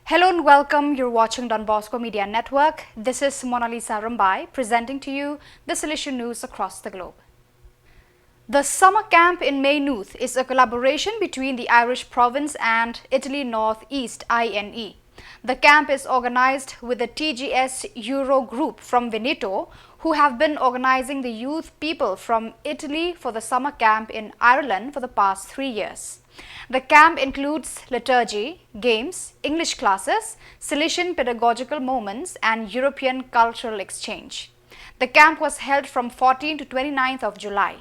Hello and welcome. You're watching Don Bosco Media Network. This is Mona Lisa Rambai presenting to you the Salesian news across the globe. The summer camp in NEHU is a collaboration between the Irish province and Italy Northeast INE. The camp is organized with the TGS Euro group from Veneto, who have been organizing the youth people from Italy for the summer camp in Ireland for the past 3 years. The camp includes liturgy, games, English classes, Salesian pedagogical moments and European cultural exchange. The camp was held from 14 to 29th of July.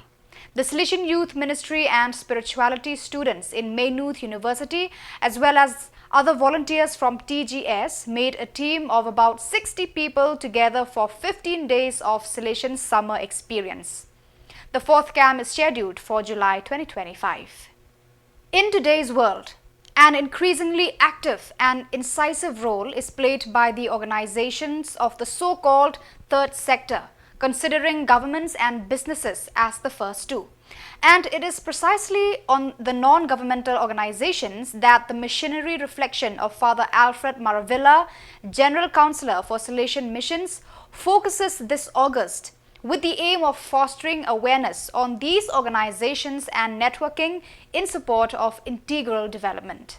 The Salesian Youth Ministry and Spirituality students in NEHU University as well as other volunteers from TGS made a team of about 60 people together for 15 days of Salesian summer experience. The fourth camp is scheduled for July 2025. In today's world, an increasingly active and incisive role is played by the organizations of the so-called third sector, considering governments and businesses as the first two. And it is precisely on the non-governmental organizations that the missionary reflection of Father Alfred Maravilla, General Counsellor for Salesian Missions, focuses this August with the aim of fostering awareness on these organizations and networking in support of integral development.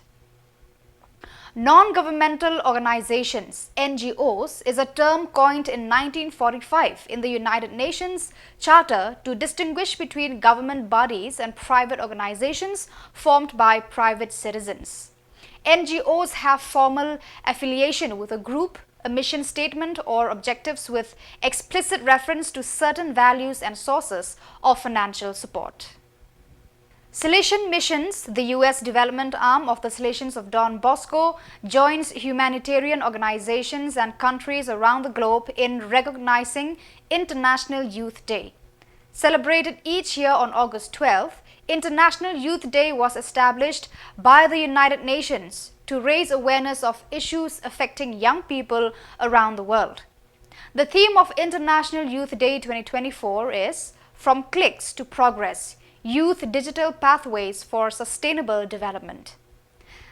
Non-governmental organizations, NGOs, is a term coined in 1945 in the United Nations Charter to distinguish between government bodies and private organizations formed by private citizens. NGOs have formal affiliation with a group, a mission statement or objectives with explicit reference to certain values and sources of financial support. Salesian Missions, the U.S. development arm of the Salesians of Don Bosco, joins humanitarian organizations and countries around the globe in recognizing International Youth Day. Celebrated each year on August 12th, International Youth Day was established by the United Nations to raise awareness of issues affecting young people around the world. The theme of International Youth Day 2024 is From Clicks to Progress, Youth Digital Pathways for Sustainable Development.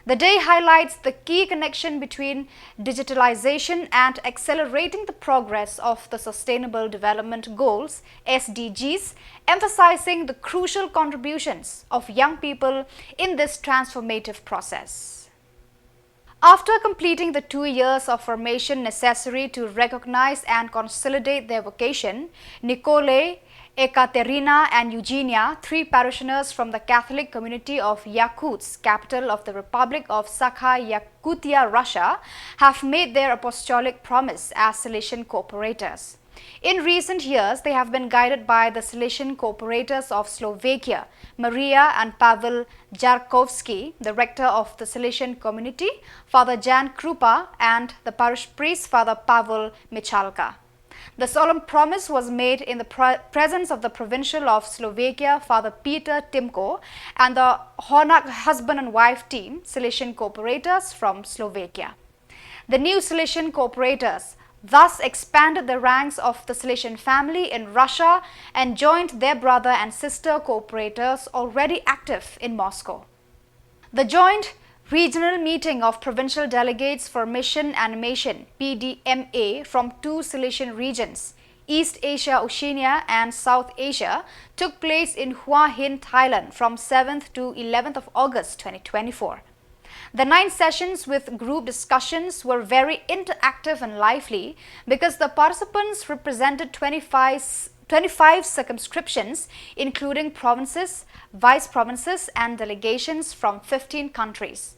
The day highlights the key connection between digitalization and accelerating the progress of the Sustainable Development Goals, SDGs, emphasizing the crucial contributions of young people in this transformative process. After completing the 2 years of formation necessary to recognize and consolidate their vocation, Nicole, Ekaterina and Eugenia, 3 parishioners from the Catholic community of Yakutsk, capital of the Republic of Sakha-Yakutia, Russia, have made their apostolic promise as Salesian cooperators. In recent years, they have been guided by the Salesian cooperators of Slovakia, Maria and Pavel Jarkovsky, the rector of the Salesian community, Father Jan Krupa, and the parish priest, Father Pavel Michalka. The solemn promise was made in the presence of the provincial of Slovakia, Father Peter Timko, and the Honak husband and wife team, Salesian cooperators from Slovakia. The new Salesian cooperators thus expanded the ranks of the Salesian family in Russia and joined their brother and sister cooperators already active in Moscow. The joint regional meeting of provincial delegates for mission animation PDMA from 2 Salesian regions, East Asia, Oceania and South Asia, took place in Hua Hin, Thailand from 7th to 11th of August 2024. The 9 sessions with group discussions were very interactive and lively because the participants represented 25 circumscriptions, including provinces, vice provinces and delegations from 15 countries.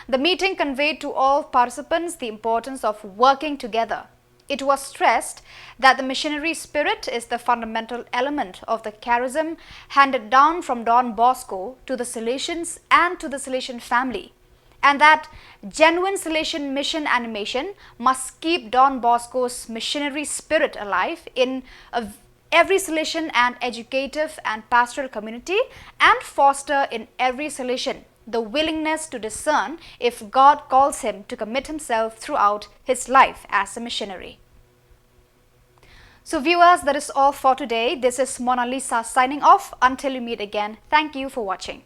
The meeting conveyed to all participants the importance of working together. It was stressed that the missionary spirit is the fundamental element of the charism handed down from Don Bosco to the Salesians and to the Salesian family, and that genuine Salesian mission animation must keep Don Bosco's missionary spirit alive in every Salesian and educative and pastoral community and foster in every Salesian the willingness to discern if God calls him to commit himself throughout his life as a missionary. So viewers, that is all for today. This is Mona Lisa signing off. Until we meet again, thank you for watching.